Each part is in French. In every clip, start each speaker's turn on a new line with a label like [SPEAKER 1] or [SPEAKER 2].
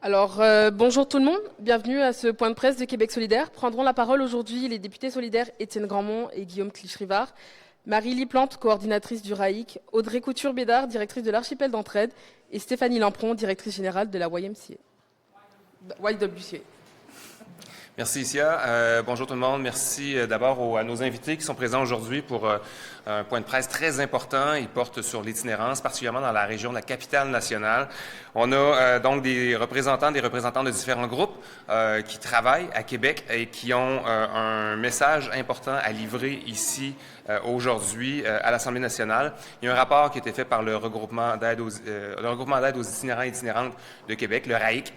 [SPEAKER 1] Bonjour tout le monde, bienvenue à ce point de presse de Québec solidaire. Prendront la parole aujourd'hui les députés solidaires Étienne Grandmont et Guillaume Clich-Rivard, Marie-Lie Plante, coordinatrice du RAIC, Audrey Couture-Bédard, directrice de l'Archipel d'Entraide, et Stéphanie Lampron, directrice générale de la YMCA.
[SPEAKER 2] Merci, Isia. Bonjour tout le monde. Merci d'abord à nos invités qui sont présents aujourd'hui pour un point de presse très important. Il porte sur l'itinérance, particulièrement dans la région de la capitale nationale. On a donc des représentants de différents groupes qui travaillent à Québec et qui ont un message important à livrer ici aujourd'hui à l'Assemblée nationale. Il y a un rapport qui a été fait par le regroupement d'aide aux itinérants et itinérantes de Québec, le RAIC,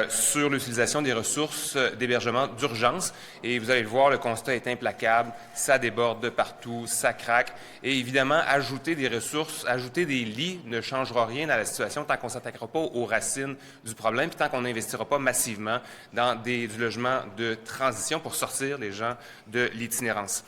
[SPEAKER 2] sur l'utilisation des ressources d'hébergement d'urgence. Et vous allez le voir, le constat est implacable. Ça déborde de partout, ça craque. Et évidemment, ajouter des ressources, ajouter des lits ne changera rien à la situation tant qu'on ne s'attaquera pas aux racines du problème, puis tant qu'on n'investira pas massivement dans du logement de transition pour sortir les gens de l'itinérance.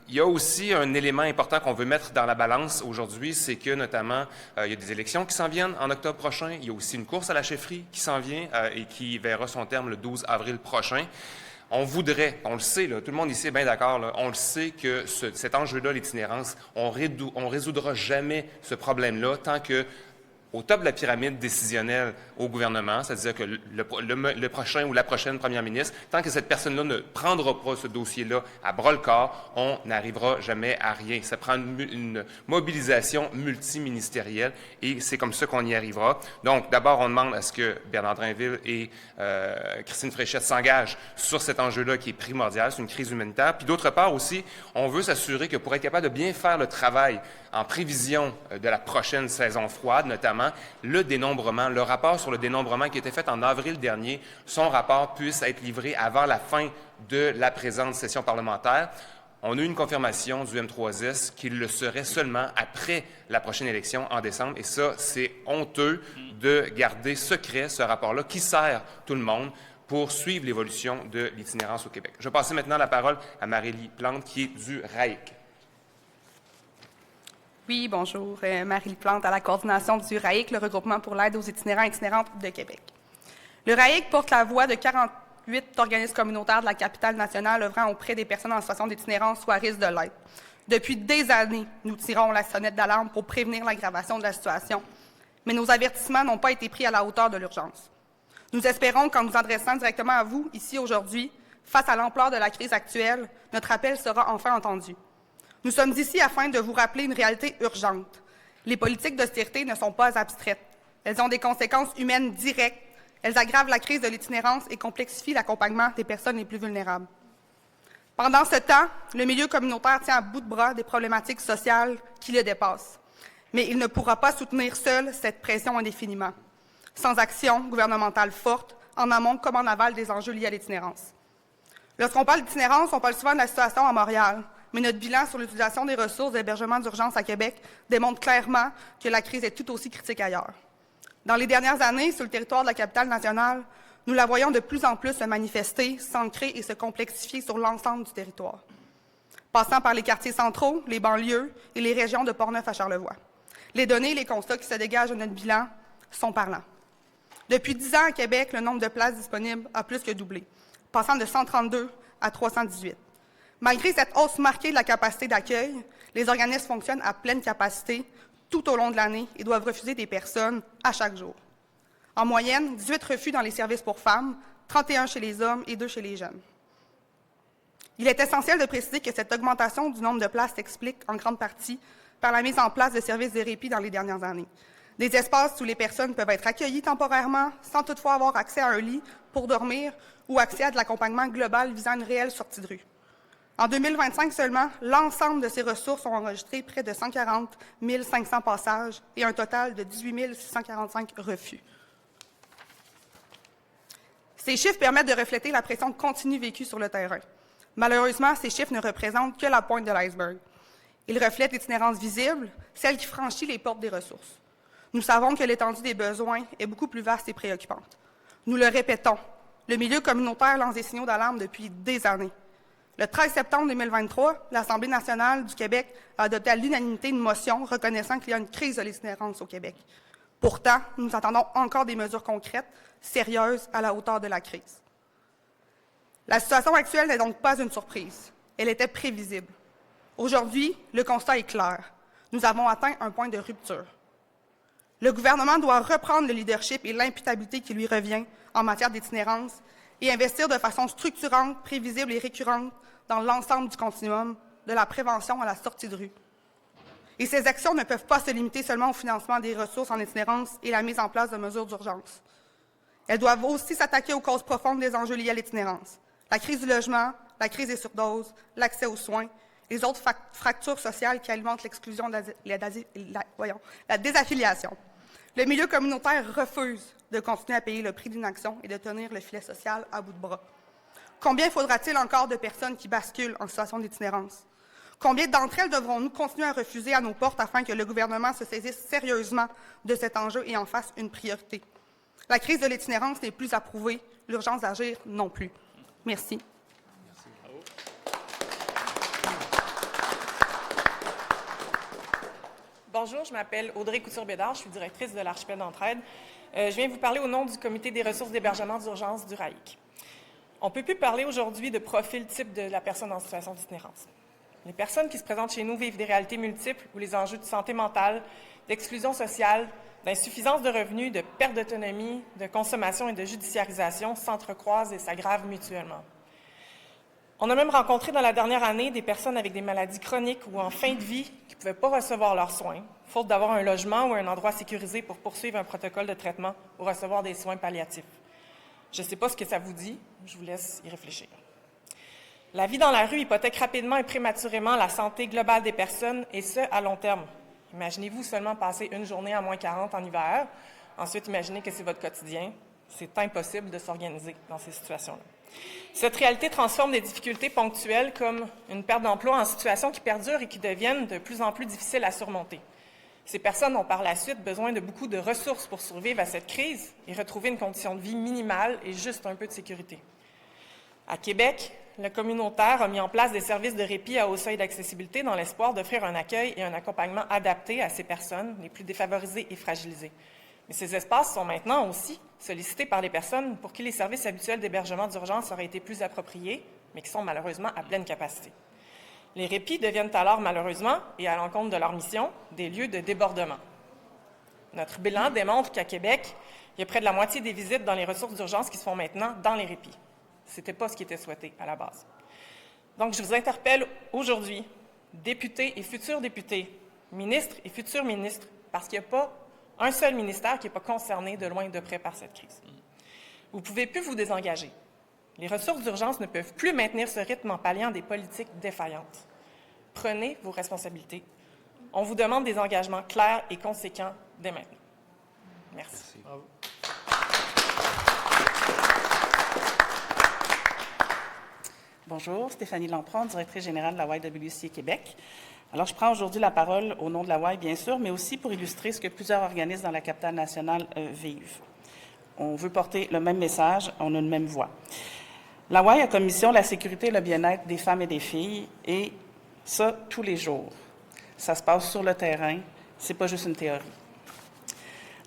[SPEAKER 2] Il y a aussi un élément important qu'on veut mettre dans la balance aujourd'hui, c'est que notamment, il y a des élections qui s'en viennent en octobre prochain. Il y a aussi une course à la chefferie qui s'en vient et qui verra son terme le 12 avril prochain. On voudrait, on le sait, là, tout le monde ici est bien d'accord, là, on le sait que cet enjeu-là, l'itinérance, on résoudra jamais ce problème-là tant que au top de la pyramide décisionnelle au gouvernement, c'est-à-dire que le prochain ou la prochaine première ministre, tant que cette personne-là ne prendra pas ce dossier-là à bras-le-corps, on n'arrivera jamais à rien. Ça prend une mobilisation multiministérielle et c'est comme ça qu'on y arrivera. Donc, d'abord, on demande à ce que Bernard Drinville et Christine Fréchette s'engagent sur cet enjeu-là qui est primordial, c'est une crise humanitaire. Puis d'autre part aussi, on veut s'assurer que pour être capable de bien faire le travail en prévision de la prochaine saison froide, notamment, le rapport sur le dénombrement qui a été fait en avril dernier, son rapport puisse être livré avant la fin de la présente session parlementaire. On a eu une confirmation du M3S qu'il le serait seulement après la prochaine élection en décembre. Et ça, c'est honteux de garder secret ce rapport-là qui sert tout le monde pour suivre l'évolution de l'itinérance au Québec. Je vais passer maintenant la parole à Marie-Lie Plante, qui est du RAIC.
[SPEAKER 3] Oui, bonjour. Marie-Lie Plante à la coordination du RAIC, le regroupement pour l'aide aux itinérants et itinérantes de Québec. Le RAIC porte la voix de 48 organismes communautaires de la capitale nationale œuvrant auprès des personnes en situation d'itinérance ou à risque de l'être. Depuis des années, nous tirons la sonnette d'alarme pour prévenir l'aggravation de la situation, mais nos avertissements n'ont pas été pris à la hauteur de l'urgence. Nous espérons qu'en nous adressant directement à vous, ici aujourd'hui, face à l'ampleur de la crise actuelle, notre appel sera enfin entendu. Nous sommes ici afin de vous rappeler une réalité urgente. Les politiques d'austérité ne sont pas abstraites. Elles ont des conséquences humaines directes. Elles aggravent la crise de l'itinérance et complexifient l'accompagnement des personnes les plus vulnérables. Pendant ce temps, le milieu communautaire tient à bout de bras des problématiques sociales qui le dépassent. Mais il ne pourra pas soutenir seul cette pression indéfiniment, sans action gouvernementale forte, en amont comme en aval des enjeux liés à l'itinérance. Lorsqu'on parle d'itinérance, on parle souvent de la situation à Montréal, mais notre bilan sur l'utilisation des ressources d'hébergement d'urgence à Québec démontre clairement que la crise est tout aussi critique ailleurs. Dans les dernières années, sur le territoire de la capitale nationale, nous la voyons de plus en plus se manifester, s'ancrer et se complexifier sur l'ensemble du territoire, passant par les quartiers centraux, les banlieues et les régions de Portneuf à Charlevoix. Les données et les constats qui se dégagent de notre bilan sont parlants. Depuis 10 ans à Québec, le nombre de places disponibles a plus que doublé, passant de 132 à 318. Malgré cette hausse marquée de la capacité d'accueil, les organismes fonctionnent à pleine capacité tout au long de l'année et doivent refuser des personnes à chaque jour. En moyenne, 18 refus dans les services pour femmes, 31 chez les hommes et 2 chez les jeunes. Il est essentiel de préciser que cette augmentation du nombre de places s'explique en grande partie par la mise en place de services de répit dans les dernières années. Des espaces où les personnes peuvent être accueillies temporairement sans toutefois avoir accès à un lit pour dormir ou accès à de l'accompagnement global visant une réelle sortie de rue. En 2025 seulement, l'ensemble de ces ressources ont enregistré près de 140 500 passages et un total de 18 645 refus. Ces chiffres permettent de refléter la pression continue vécue sur le terrain. Malheureusement, ces chiffres ne représentent que la pointe de l'iceberg. Ils reflètent l'itinérance visible, celle qui franchit les portes des ressources. Nous savons que l'étendue des besoins est beaucoup plus vaste et préoccupante. Nous le répétons, le milieu communautaire lance des signaux d'alarme depuis des années. Le 13 septembre 2023, l'Assemblée nationale du Québec a adopté à l'unanimité une motion reconnaissant qu'il y a une crise de l'itinérance au Québec. Pourtant, nous attendons encore des mesures concrètes, sérieuses, à la hauteur de la crise. La situation actuelle n'est donc pas une surprise. Elle était prévisible. Aujourd'hui, le constat est clair. Nous avons atteint un point de rupture. Le gouvernement doit reprendre le leadership et l'imputabilité qui lui revient en matière d'itinérance et investir de façon structurante, prévisible et récurrente dans l'ensemble du continuum, de la prévention à la sortie de rue. Et ces actions ne peuvent pas se limiter seulement au financement des ressources en itinérance et la mise en place de mesures d'urgence. Elles doivent aussi s'attaquer aux causes profondes des enjeux liés à l'itinérance. La crise du logement, la crise des surdoses, l'accès aux soins, les autres fractures sociales qui alimentent l'exclusion, la désaffiliation. Le milieu communautaire refuse de continuer à payer le prix d'une action et de tenir le filet social à bout de bras. Combien faudra-t-il encore de personnes qui basculent en situation d'itinérance? Combien d'entre elles devrons-nous continuer à refuser à nos portes afin que le gouvernement se saisisse sérieusement de cet enjeu et en fasse une priorité? La crise de l'itinérance n'est plus à prouver, l'urgence d'agir non plus. Merci.
[SPEAKER 4] Bonjour, je m'appelle Audrey Couture-Bédard, je suis directrice de l'Archipel d'Entraide. Je viens vous parler au nom du Comité des ressources d'hébergement d'urgence du RAIC. On ne peut plus parler aujourd'hui de profil type de la personne en situation d'itinérance. Les personnes qui se présentent chez nous vivent des réalités multiples où les enjeux de santé mentale, d'exclusion sociale, d'insuffisance de revenus, de perte d'autonomie, de consommation et de judiciarisation s'entrecroisent et s'aggravent mutuellement. On a même rencontré dans la dernière année des personnes avec des maladies chroniques ou en fin de vie qui ne pouvaient pas recevoir leurs soins, faute d'avoir un logement ou un endroit sécurisé pour poursuivre un protocole de traitement ou recevoir des soins palliatifs. Je ne sais pas ce que ça vous dit, je vous laisse y réfléchir. La vie dans la rue hypothèque rapidement et prématurément la santé globale des personnes, et ce, à long terme. Imaginez-vous seulement passer une journée à moins 40 en hiver. Ensuite, imaginez que c'est votre quotidien. C'est impossible de s'organiser dans ces situations-là. Cette réalité transforme des difficultés ponctuelles comme une perte d'emploi en situations qui perdurent et qui deviennent de plus en plus difficiles à surmonter. Ces personnes ont par la suite besoin de beaucoup de ressources pour survivre à cette crise et retrouver une condition de vie minimale et juste un peu de sécurité. À Québec, le communautaire a mis en place des services de répit à haut seuil d'accessibilité dans l'espoir d'offrir un accueil et un accompagnement adapté à ces personnes les plus défavorisées et fragilisées. Mais ces espaces sont maintenant aussi sollicités par les personnes pour qui les services habituels d'hébergement d'urgence auraient été plus appropriés, mais qui sont malheureusement à pleine capacité. Les répits deviennent alors malheureusement, et à l'encontre de leur mission, des lieux de débordement. Notre bilan démontre qu'à Québec, il y a près de la moitié des visites dans les ressources d'urgence qui se font maintenant dans les répits. Ce n'était pas ce qui était souhaité à la base. Donc, je vous interpelle aujourd'hui, députés et futurs députés, ministres et futurs ministres, parce qu'il n'y a pas un seul ministère qui n'est pas concerné de loin et de près par cette crise. Vous ne pouvez plus vous désengager. Les ressources d'urgence ne peuvent plus maintenir ce rythme en palliant des politiques défaillantes. Prenez vos responsabilités. On vous demande des engagements clairs et conséquents dès maintenant. Merci.
[SPEAKER 5] Bonjour, Stéphanie Lampron, directrice générale de la YWCA Québec. Alors, je prends aujourd'hui la parole au nom de la Y, bien sûr, mais aussi pour illustrer ce que plusieurs organismes dans la capitale nationale vivent. On veut porter le même message, on a une même voix. La Y a comme mission la sécurité et le bien-être des femmes et des filles, et ça, tous les jours. Ça se passe sur le terrain, c'est pas juste une théorie.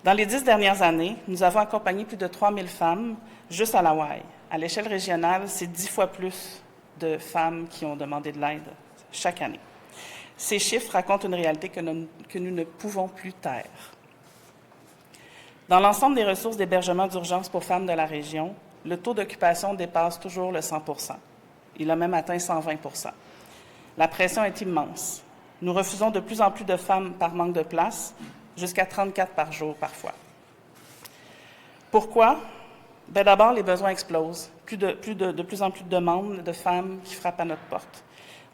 [SPEAKER 5] Dans les 10 dernières années, nous avons accompagné plus de 3000 femmes juste à la Y. À l'échelle régionale, c'est 10 fois plus de femmes qui ont demandé de l'aide chaque année. Ces chiffres racontent une réalité que nous ne pouvons plus taire. Dans l'ensemble des ressources d'hébergement d'urgence pour femmes de la région, le taux d'occupation dépasse toujours le 100 %. Il a même atteint 120 %. La pression est immense. Nous refusons de plus en plus de femmes par manque de place, jusqu'à 34 par jour parfois. Pourquoi? Bien, d'abord, les besoins explosent. De plus en plus de demandes de femmes qui frappent à notre porte.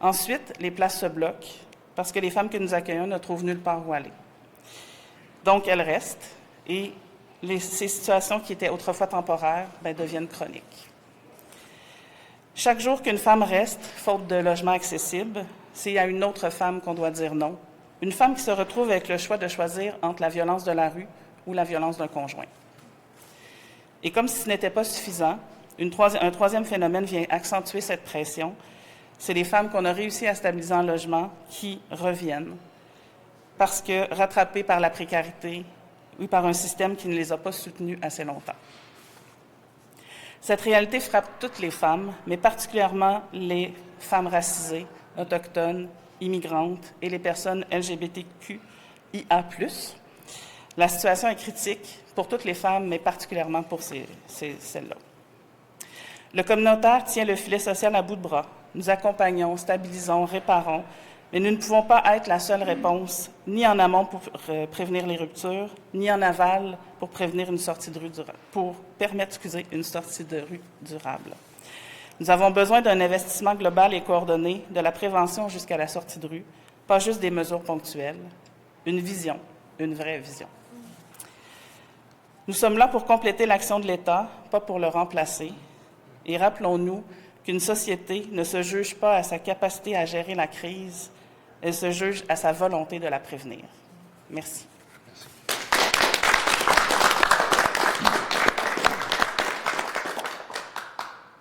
[SPEAKER 5] Ensuite, les places se bloquent parce que les femmes que nous accueillons ne trouvent nulle part où aller. Donc, elles restent et ces situations qui étaient autrefois temporaires deviennent chroniques. Chaque jour qu'une femme reste, faute de logement accessible, c'est à une autre femme qu'on doit dire non. Une femme qui se retrouve avec le choix de choisir entre la violence de la rue ou la violence d'un conjoint. Et comme si ce n'était pas suffisant, un troisième phénomène vient accentuer cette pression. C'est les femmes qu'on a réussi à stabiliser en logement qui reviennent parce que rattrapées par la précarité ou par un système qui ne les a pas soutenus assez longtemps. Cette réalité frappe toutes les femmes, mais particulièrement les femmes racisées, autochtones, immigrantes et les personnes LGBTQIA+. La situation est critique pour toutes les femmes, mais particulièrement pour celles-là. Le communautaire tient le filet social à bout de bras. Nous accompagnons, stabilisons, réparons, mais nous ne pouvons pas être la seule réponse, ni en amont pour prévenir les ruptures, ni en aval pour prévenir une sortie de rue permettre une sortie de rue durable. Nous avons besoin d'un investissement global et coordonné, de la prévention jusqu'à la sortie de rue, pas juste des mesures ponctuelles, une vision, une vraie vision. Nous sommes là pour compléter l'action de l'État, pas pour le remplacer. Et rappelons-nous qu'une société ne se juge pas à sa capacité à gérer la crise, elle se juge à sa volonté de la prévenir. Merci.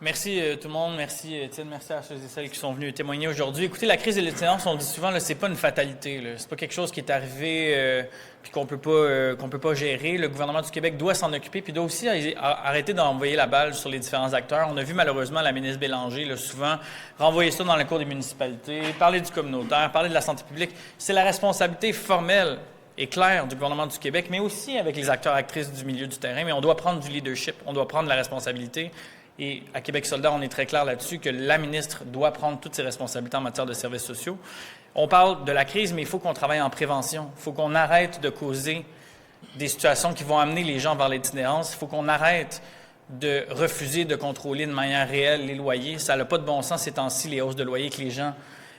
[SPEAKER 6] Merci tout le monde, merci Étienne, merci à ceux et celles qui sont venus témoigner aujourd'hui. Écoutez, la crise de l'itinérance, on dit souvent, là, c'est pas une fatalité, là. C'est pas quelque chose qui est arrivé puis qu'on peut pas gérer. Le gouvernement du Québec doit s'en occuper puis doit aussi arrêter d'envoyer la balle sur les différents acteurs. On a vu malheureusement la ministre Bélanger là, souvent renvoyer ça dans la cour des municipalités, parler du communautaire, parler de la santé publique. C'est la responsabilité formelle et claire du gouvernement du Québec, mais aussi avec les acteurs actrices du milieu du terrain. Mais on doit prendre du leadership, on doit prendre la responsabilité. Et à Québec solidaire, on est très clair là-dessus que la ministre doit prendre toutes ses responsabilités en matière de services sociaux. On parle de la crise, mais il faut qu'on travaille en prévention. Il faut qu'on arrête de causer des situations qui vont amener les gens vers l'itinérance. Il faut qu'on arrête de refuser de contrôler de manière réelle les loyers. Ça n'a pas de bon sens ces temps-ci, les hausses de loyers que les gens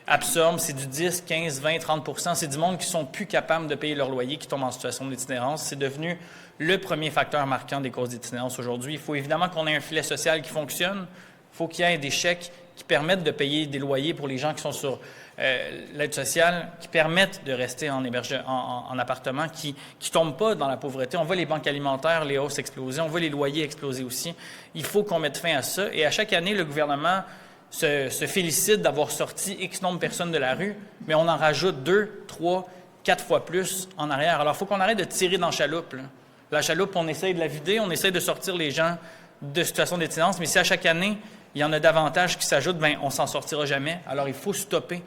[SPEAKER 6] absorbent. C'est du 10, 15, 20, 30 %. C'est du monde qui sont plus capables de payer leur loyer, qui tombent en situation d'itinérance. C'est devenu le premier facteur marquant des causes d'itinérance aujourd'hui. Il faut évidemment qu'on ait un filet social qui fonctionne. Il faut qu'il y ait des chèques qui permettent de payer des loyers pour les gens qui sont sur l'aide sociale, qui permettent de rester en appartement, qui ne tombent pas dans la pauvreté. On voit les banques alimentaires, les hausses exploser. On voit les loyers exploser aussi. Il faut qu'on mette fin à ça. Et à chaque année, le gouvernement se félicite d'avoir sorti X nombre de personnes de la rue, mais on en rajoute 2, 3, 4 fois plus en arrière. Alors, il faut qu'on arrête de tirer dans la chaloupe, là. La chaloupe, on essaye de la vider, on essaye de sortir les gens de situation d'itinérance, mais si à chaque année, il y en a davantage qui s'ajoutent, bien, on ne s'en sortira jamais. Alors, il faut stopper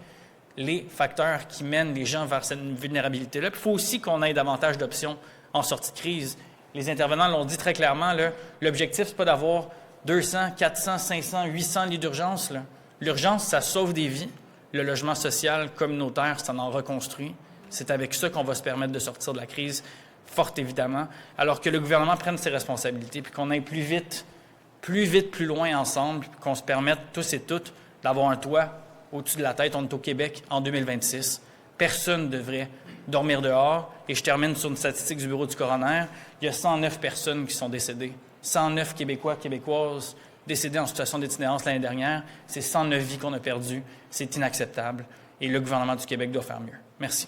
[SPEAKER 6] les facteurs qui mènent les gens vers cette vulnérabilité-là. Puis, il faut aussi qu'on ait davantage d'options en sortie de crise. Les intervenants l'ont dit très clairement, là, l'objectif, ce n'est pas d'avoir 200, 400, 500, 800 lits d'urgence. Là. L'urgence, ça sauve des vies. Le logement social communautaire, ça en reconstruit. C'est avec ça qu'on va se permettre de sortir de la crise, fort évidemment, alors que le gouvernement prenne ses responsabilités puis qu'on aille plus vite, plus loin ensemble, puis qu'on se permette tous et toutes d'avoir un toit au-dessus de la tête. On est au Québec en 2026. Personne ne devrait dormir dehors. Et je termine sur une statistique du bureau du coroner. Il y a 109 personnes qui sont décédées. 109 Québécois, Québécoises décédés en situation d'itinérance l'année dernière. C'est 109 vies qu'on a perdues. C'est inacceptable. Et le gouvernement du Québec doit faire mieux. Merci.